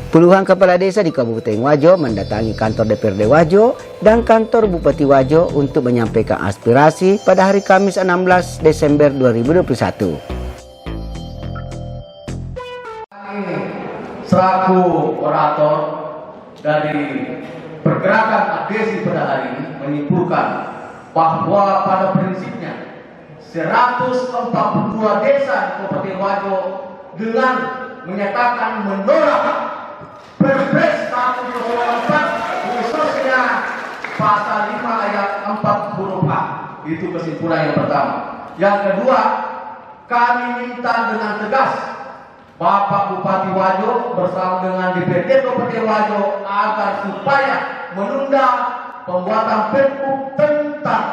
Puluhan kepala desa di Kabupaten Wajo mendatangi kantor DPRD Wajo dan kantor Bupati Wajo untuk menyampaikan aspirasi pada hari Kamis 16 Desember 2021. Selaku orator dari pergerakan adhesi pada hari ini menyimpulkan bahwa pada prinsipnya 142 desa di Kabupaten Wajo dengan menyatakan menolak Perpres 104 khususnya pasal 5 ayat 4 huruf A. Itu kesimpulan yang pertama. Yang kedua, kami minta dengan tegas Bapak Bupati Wajo bersama dengan DPRD Kabupaten Wajo agar supaya menunda pembuatan Perpu tentang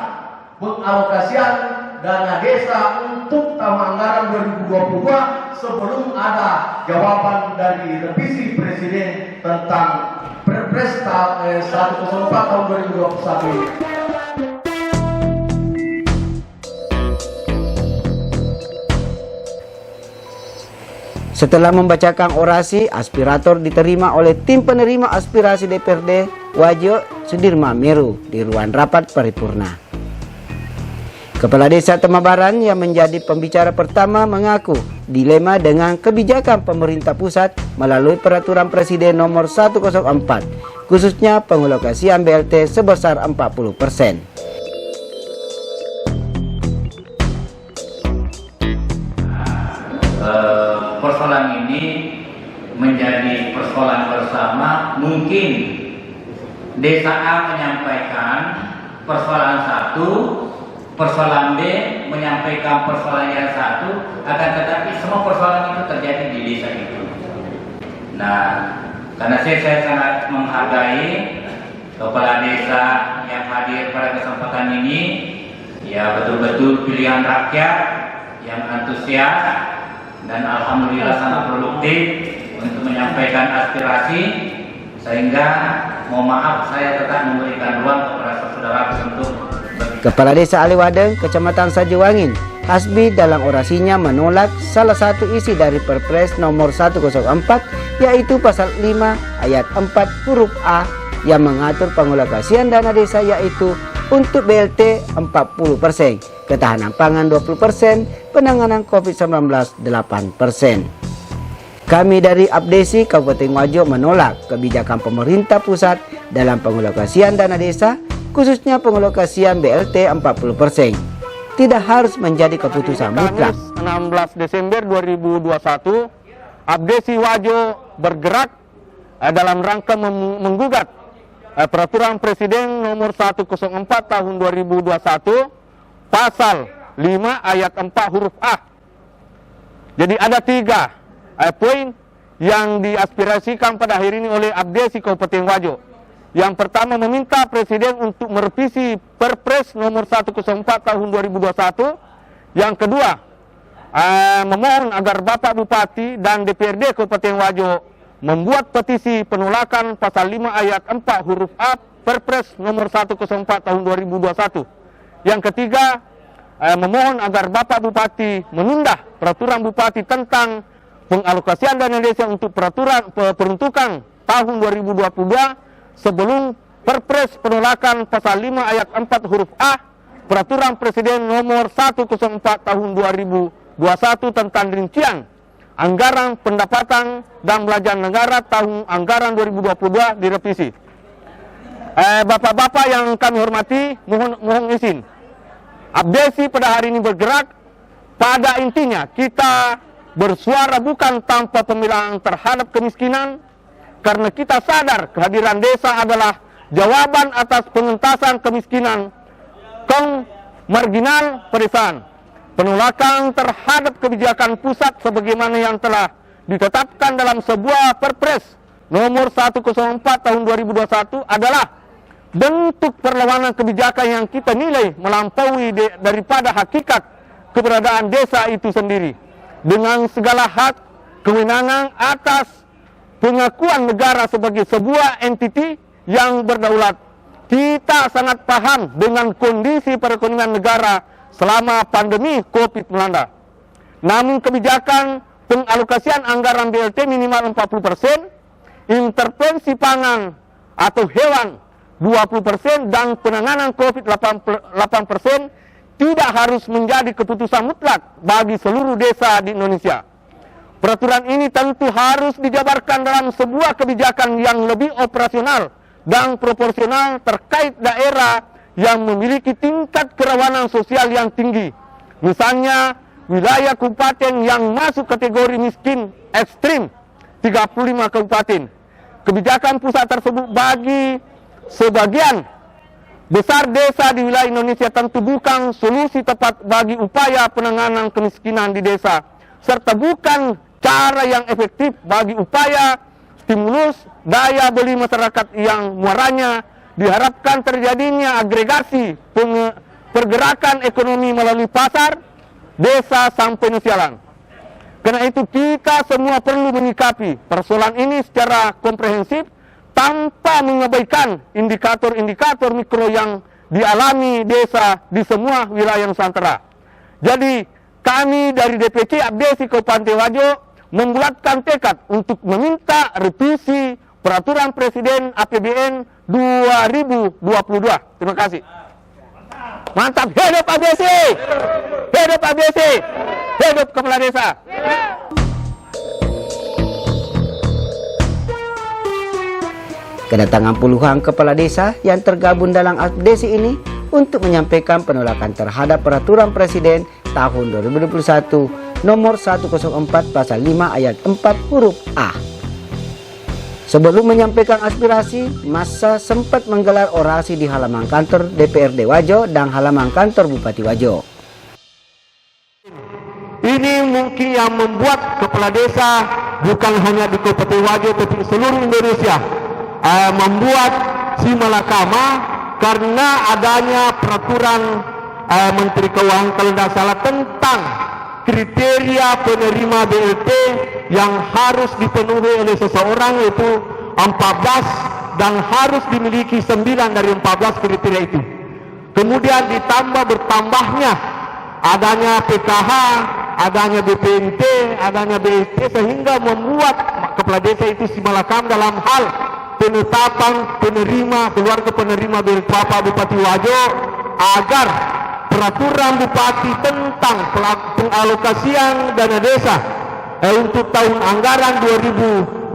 pengalokasian dana desa untuk tahun anggaran 2022 sebelum ada jawaban dari revisi Presiden tentang Perpres 104 tahun 2021 ini. Setelah membacakan orasi, aspirator diterima oleh tim penerima aspirasi DPRD Wajo Sudirman Meru di ruang rapat paripurna. Kepala Desa Temabaran yang menjadi pembicara pertama mengaku dilema dengan kebijakan pemerintah pusat melalui peraturan Presiden nomor 104, khususnya pengalokasian BLT sebesar 40%. Persoalan ini menjadi persoalan bersama. Mungkin Desa A menyampaikan persoalan satu, persoalan B menyampaikan persoalan yang satu, akan tetapi semua persoalan itu terjadi di desa itu. Nah, karena saya sangat menghargai kepala desa yang hadir pada kesempatan ini, ya betul-betul pilihan rakyat yang antusias dan alhamdulillah sangat produktif untuk menyampaikan aspirasi, sehingga mohon maaf saya tetap memberikan ruang kepada saudara untuk Kepala Desa Aliwadeng, Kecamatan Sajewangin, Hasbi dalam orasinya menolak salah satu isi dari Perpres nomor 104, yaitu pasal 5 ayat 4 huruf A yang mengatur pengalokasian dana desa, yaitu untuk BLT 40%, ketahanan pangan 20%, penanganan COVID-19 8%. Kami dari Abdesi Kabupaten Wajo menolak kebijakan pemerintah pusat dalam pengalokasian dana desa, khususnya pengalokasian BLT 40%. Tidak harus menjadi keputusan mutlak. 16 Desember 2021, Abdesi Wajo bergerak dalam rangka menggugat peraturan Presiden nomor 104 tahun 2021 pasal 5 ayat 4 huruf A. Jadi ada 3 poin yang diaspirasikan pada hari ini oleh Abdesi Kabupaten Wajo. Yang pertama, meminta Presiden untuk merevisi Perpres nomor 104 tahun 2021. Yang kedua, memohon agar Bapak Bupati dan DPRD Kabupaten Wajo membuat petisi penolakan pasal 5 ayat 4 huruf A Perpres nomor 104 tahun 2021. Yang ketiga, memohon agar Bapak Bupati menunda peraturan Bupati tentang pengalokasian dana desa untuk peruntukan tahun 2022 sebelum Perpres penolakan pasal 5 ayat 4 huruf A peraturan Presiden nomor 104 tahun 2021 tentang rincian anggaran pendapatan dan belanjaan negara tahun anggaran 2022 direvisi. Bapak-bapak yang kami hormati, mohon izin. Abdesi pada hari ini bergerak pada intinya kita bersuara bukan tanpa pemilaan terhadap kemiskinan, karena kita sadar kehadiran desa adalah jawaban atas pengentasan kemiskinan kaum marginal pedesaan. Penolakan terhadap kebijakan pusat sebagaimana yang telah ditetapkan dalam sebuah Perpres nomor 104 tahun 2021 adalah bentuk perlawanan kebijakan yang kita nilai melampaui daripada hakikat keberadaan desa itu sendiri. Dengan segala hak kewenangan atas pengakuan negara sebagai sebuah entiti yang berdaulat, kita sangat paham dengan kondisi perekonomian negara selama pandemi COVID melanda. Namun kebijakan pengalokasian anggaran BLT minimal 40% intervensi pangan atau hewan 20% dan penanganan COVID-18 tidak harus menjadi keputusan mutlak bagi seluruh desa di Indonesia. Peraturan ini tentu harus dijabarkan dalam sebuah kebijakan yang lebih operasional dan proporsional terkait daerah yang memiliki tingkat kerawanan sosial yang tinggi. Misalnya, wilayah kabupaten yang masuk kategori miskin ekstrim, 35 kabupaten. Kebijakan pusat tersebut bagi sebagian besar desa di wilayah Indonesia tentu bukan solusi tepat bagi upaya penanganan kemiskinan di desa, serta bukan cara yang efektif bagi upaya stimulus daya beli masyarakat yang muaranya diharapkan terjadinya agregasi pergerakan ekonomi melalui pasar, desa sampai nasialan. Karena itu kita semua perlu menyikapi persoalan ini secara komprehensif tanpa mengabaikan indikator-indikator mikro yang dialami desa di semua wilayah Nusantara. Jadi kami dari DPC Abdesi Kabupaten Wajo membulatkan tekad untuk meminta revisi Peraturan Presiden APBN 2022. Terima kasih. Mantap, hidup Abdesi! Hidup Abdesi! Hidup Kepala Desa! Kedatangan puluhan kepala desa yang tergabung dalam Abdesi ini untuk menyampaikan penolakan terhadap Peraturan Presiden tahun 2021 nomor 104 pasal 5 ayat 4 huruf A. Sebelum menyampaikan aspirasi, massa sempat menggelar orasi di halaman kantor DPRD Wajo dan halaman kantor Bupati Wajo. Ini mungkin yang membuat kepala desa bukan hanya di Kabupaten Wajo tapi seluruh Indonesia membuat si malakama karena adanya peraturan Menteri Keuangan kalau tidak salah tentang kriteria penerima BLT yang harus dipenuhi oleh seseorang yaitu 14 dan harus dimiliki 9 dari 14 kriteria itu. Kemudian ditambah bertambahnya adanya PKH, adanya BPNT, adanya BST sehingga membuat kepala desa itu si malakam dalam hal penetapan penerima keluarga penerima BLT Bapak Bupati Wajo agar peraturan Bupati tentang pengalokasian dana desa untuk tahun anggaran 2022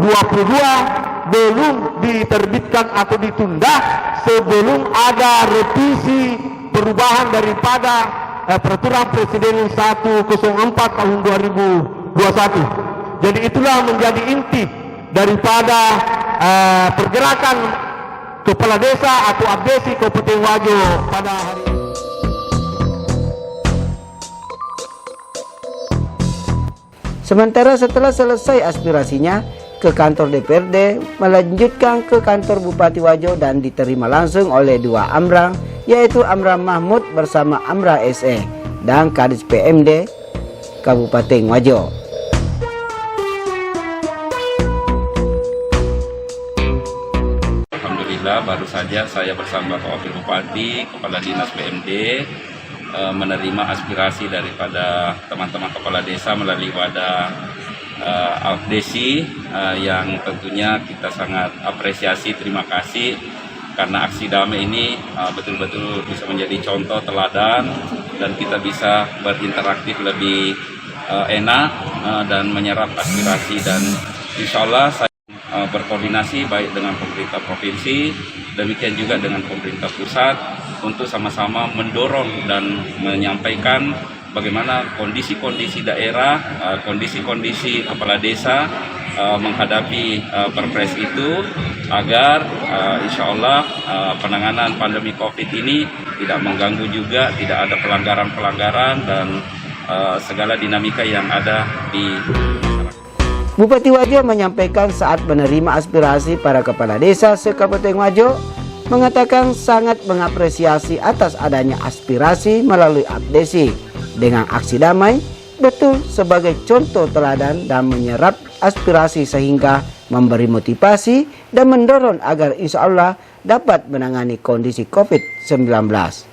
belum diterbitkan atau ditunda sebelum ada revisi perubahan daripada Peraturan Presiden 104 tahun 2021. Jadi itulah menjadi inti daripada pergerakan kepala desa atau Abdesi Kabupaten Wajo pada hari ini. Sementara setelah selesai aspirasinya, ke kantor DPRD melanjutkan ke kantor Bupati Wajo dan diterima langsung oleh dua Amrang, yaitu Amrang Mahmud bersama Amrang SE dan Kadis PMD Kabupaten Wajo. Alhamdulillah baru saja saya bersama Pak Wakil Bupati, Kepala Dinas PMD menerima aspirasi daripada teman-teman kepala desa melalui wadah Abdesi yang tentunya kita sangat apresiasi, terima kasih karena aksi damai ini betul-betul bisa menjadi contoh teladan dan kita bisa berinteraktif lebih enak dan menyerap aspirasi, dan insya Allah saya berkoordinasi baik dengan pemerintah provinsi, demikian juga dengan pemerintah pusat untuk sama-sama mendorong dan menyampaikan bagaimana kondisi-kondisi daerah, kondisi-kondisi kepala desa menghadapi perpres itu agar insya Allah penanganan pandemi COVID ini tidak mengganggu juga, tidak ada pelanggaran-pelanggaran dan segala dinamika yang ada di masyarakat. Bupati Wajo menyampaikan saat menerima aspirasi para kepala desa se-Kabupaten Wajo, mengatakan sangat mengapresiasi atas adanya aspirasi melalui Abdesi dengan aksi damai, betul sebagai contoh teladan dan menyerap aspirasi sehingga memberi motivasi dan mendorong agar insya Allah dapat menangani kondisi COVID-19.